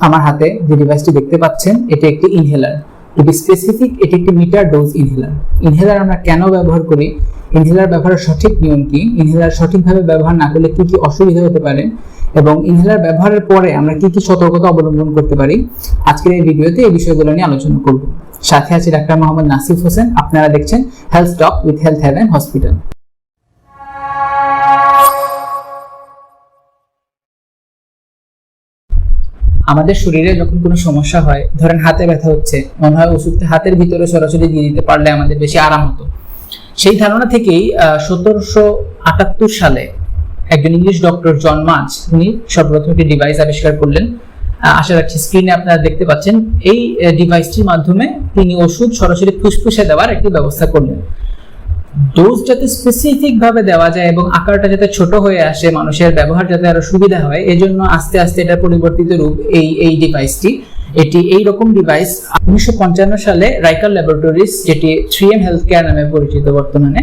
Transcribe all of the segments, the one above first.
আমার হাতে যে ডিভাইসটি দেখতে পাচ্ছেন এটি একটি ইনহেলার। টু বি স্পেসিফিক, এটি একটি মিটার ডোজ ইনহেলার। ইনহেলার আমরা কেন ব্যবহার করি, ইনহেলার ব্যবহারের সঠিক নিয়ম কি, ইনহেলার সঠিকভাবে ব্যবহার না করলে কি কি অসুবিধা হতে পারে, এবং ইনহেলার ব্যবহারের পরে আমরা কি কি সতর্কতা অবলম্বন করতে পারি, আজকের এই ভিডিওতে এই বিষয়গুলো নিয়ে আলোচনা করব। সাথে আছে ডাক্তার মোহাম্মদ নাসিফ হোসেন। আপনারা দেখছেন health talk with health haven hospital. আমাদের শরীরে যখন কোনো সমস্যা হয়, ধরেন হাতে ব্যথা হচ্ছে, মনে হয় ওষুধটা হাতের ভিতরে সরাসরি দিয়ে দিতে পারলে আমাদের বেশি আরাম হতো। সেই ধারণা থেকেই 1778 সালে একজন ইংলিশ ডক্টর জন মাচ উনি সর্বপ্রথম একটি ডিভাইস আবিষ্কার করলেন। আশা রাখছি স্ক্রিনে আপনারা দেখতে পাচ্ছেন। এই ডিভাইসটির মাধ্যমে তিনি ওষুধ সরাসরি ফুসফুসে দেওয়ার একটি ব্যবস্থা করলেন। ডোজ যাতে স্পেসিফিক ভাবে দেওয়া যায় এবং আকারটা যাতে ছোট হয়ে আসে, মানুষের ব্যবহার যাতে আরো সুবিধা হয়, এজন্য আস্তে আস্তে এটা পরিবর্তিত রূপ এই ডিভাইসটি। এটি এই রকম ডিভাইস 1955 সালে রাইকার ল্যাবরেটরিজ, যেটি 3M হেলথ কেয়ার নামে পরিচিত বর্তমানে,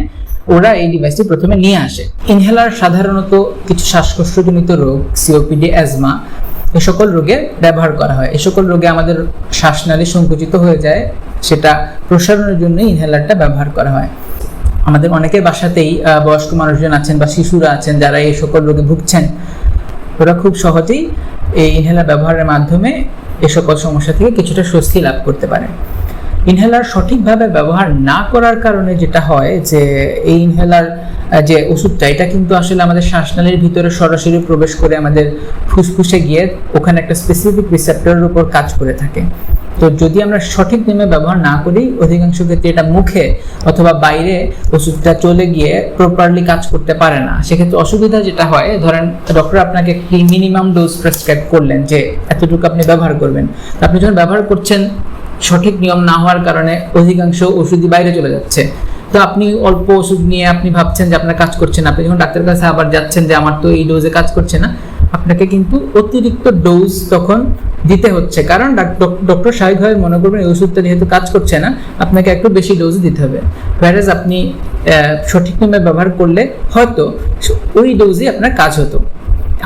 ওরা এই ডিভাইসটি প্রথমে নিয়ে আসে। ইনহেলার সাধারণত কিছু শ্বাসকষ্টজনিত রোগ, সিওপিডি, অ্যাজমা, এই সকল রোগে ব্যবহার করা হয়। এই সকল রোগে আমাদের শ্বাসনালী সংকুচিত হয়ে যায়, সেটা প্রসারণের জন্য ইনহেলারটা ব্যবহার করা হয়। আমাদের অনেকের বাসাতেই বয়স্ক মানুষজন আছেন বা শিশুরা আছেন যারা এই সকল রোগে ভুগছেন। ওরা খুব সহজেই এই ইনহেলার ব্যবহারের মাধ্যমে এই সকল সমস্যা থেকে কিছুটা স্বস্তি লাভ করতে পারে। ইনহেলার সঠিকভাবে ব্যবহার না করার কারণে যেটা হয় যে এই ইনহেলার যে ওষুধটা, এটা কিন্তু আসলে আমাদের শ্বাসনালীর ভিতরে সরাসরি প্রবেশ করে আমাদের ফুসফুসে গিয়ে ওখানে একটা স্পেসিফিক রিসেপ্টরের উপর কাজ করে থাকে। তো যদি আমরা সঠিক নিয়মে ব্যবহার না করি, অধিকাংশ ক্ষেত্রে এটা মুখে অথবা বাইরে ওষুধটা চলে গিয়ে প্রপারলি কাজ করতে পারে না। সেক্ষেত্রে অসুবিধা যেটা হয়, ধরেন ডক্টর আপনাকে একটি মিনিমাম ডোজ প্রেসক্রাইব করলেন যে এতটুকু আপনি ব্যবহার করবেন। আপনি যখন ব্যবহার করছেন, সঠিক নিয়ম না হওয়ার কারণে অধিকাংশ ওষুধই বাইরে চলে যাচ্ছে। তো আপনি অল্প ওষুধ নিয়ে আপনি ভাবছেন যে আপনার কাজ করছে না, আপনি যখন ডাক্তারের কাছে আবার যাচ্ছেন যে আমার তো এই ডোজে কাজ করছে না, আপনাকে কিন্তু অতিরিক্ত ডোজ তখন দিতে হচ্ছে। কারণ ডক্টর স্বাভাবিকভাবে মনে করবেন এই ওষুধটা যেহেতু কাজ করছে না, আপনাকে একটু বেশি ডোজ দিতে হবে। হোয়ারেজ আপনি সঠিক নিয়মে ব্যবহার করলে হয়তো ওই ডোজই আপনার কাজ হতো।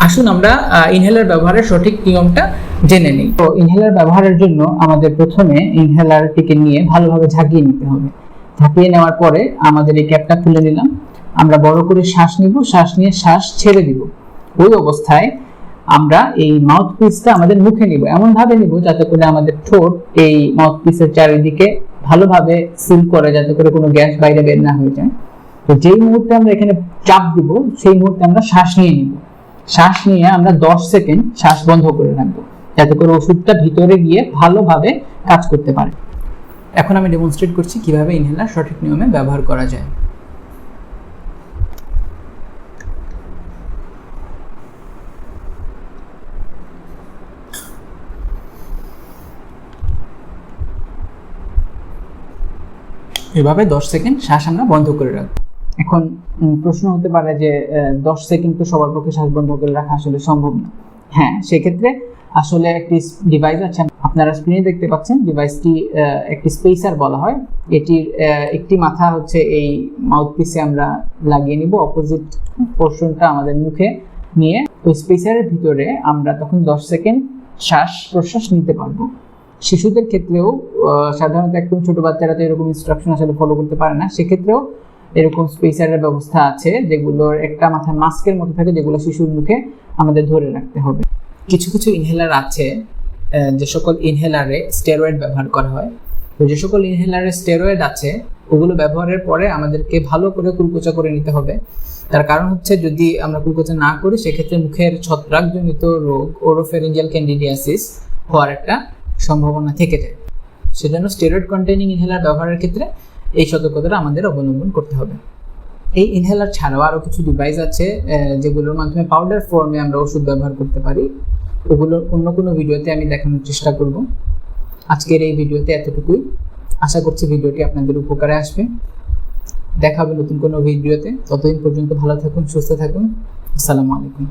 আসুন আমরা ইনহেলার ব্যবহারের সঠিক নিয়মটা জেনে নিই। তো ইনহেলার ব্যবহারের জন্য আমাদের প্রথমে ইনহেলারটিকে নিয়ে ভালোভাবে ঝাঁকিয়ে নিতে হবে। ঝাঁকিয়ে নেওয়ার পরে আমাদের এই ক্যাপটা খুলে নিলাম। আমরা বড় করে শ্বাস নিব, শ্বাস নিয়ে শ্বাস ছেড়ে দিব। ওই অবস্থায় আমরা এই মাউথপিসটা আমাদের মুখে নিব, এমন ভাবে নিব যাতে করে আমাদের ঠোঁট এই মাউথপিসের চারিদিকে ভালোভাবে সিল করে, যাতে করে কোনো গ্যাস বাইরে বের না হয়ে যায়। তো যেই মুহূর্তে আমরা এখানে চাপ দিব, সেই মুহূর্তে আমরা শ্বাস নিয়ে নিব। শ্বাস নিয়ে আমরা 10 সেকেন্ড শ্বাস বন্ধ করে রাখবো, যাতে করে ওষুধটা ভিতরে গিয়ে ভালোভাবে কাজ করতে পারে। এখন আমি ডেমনস্ট্রেট করছি কিভাবে ইনহেলার সঠিক নিয়মে ব্যবহার করা যায়। এভাবে 10 সেকেন্ড শ্বাস আমরা বন্ধ করে রাখবো। এখন প্রশ্ন হতে পারে যে 10 সেকেন্ড তো সবার পক্ষে শ্বাস বন্ধ করে রাখা আসলে সম্ভব না। হ্যাঁ, সেক্ষেত্রে আসলে একটি ডিভাইস আছে, আপনারা স্ক্রিনে দেখতে পাচ্ছেন। ডিভাইসটি একটি স্পেসার বলা হয়। এটির একটি মাথা হচ্ছে এই মাউথপিসে আমরা লাগিয়ে নিব, অপোজিট পোর্শনটা আমাদের মুখে নিয়ে ওই স্পেসারের ভিতরে আমরা তখন 10 সেকেন্ড শ্বাস প্রশ্বাস নিতে পারবো। শিশুদের ক্ষেত্রেও সাধারণত একদম ছোট বাচ্চারা তো এরকম ইনস্ট্রাকশন আসলে ফলো করতে পারে না, সেক্ষেত্রেও এরকম স্পেসারের ব্যবস্থা আছে, যেগুলোর একটা মাথায় মাস্কের মতো থাকে, যেগুলো শিশুর মুখে আমাদের ধরে রাখতে হবে। কিছু কিছু ইনহেলার আছে যে সকল ইনহেলারে স্টেরয়েড ব্যবহার করা হয়। তো যে সকল ইনহেলারে স্টেরয়েড আছে, ওগুলো ব্যবহারের পরে আমাদেরকে ভালো করে কুলকুচা করে নিতে হবে। তার কারণ হচ্ছে যদি আমরা কুলকুচা না করি, সেক্ষেত্রে মুখের ছত্রাকজনিত রোগ ওরোফ্যারিঞ্জিয়াল ক্যান্ডিডিয়াসিস হওয়ার একটা সম্ভাবনা থেকে যায়। সেজন্য স্টেরয়েড কন্টেইনিং ইনহেলার ব্যবহারের ক্ষেত্রে এই সতর্কতাটা আমাদের অবলম্বন করতে হবে। এই ইনহেলার ছাড়াও আরও কিছু ডিভাইস আছে যেগুলোর মাধ্যমে পাউডার ফর্মে আমরা ওষুধ ব্যবহার করতে পারি। ওগুলো অন্য কোনো ভিডিওতে আমি দেখানোর চেষ্টা করব। আজকের এই ভিডিওতে এতটুকুই। আশা করছি ভিডিওটি আপনাদের উপকারে আসবে। দেখা হবে নতুন কোনো ভিডিওতে। ততদিন পর্যন্ত ভালো থাকুন, সুস্থ থাকুন। আসসালামু আলাইকুম।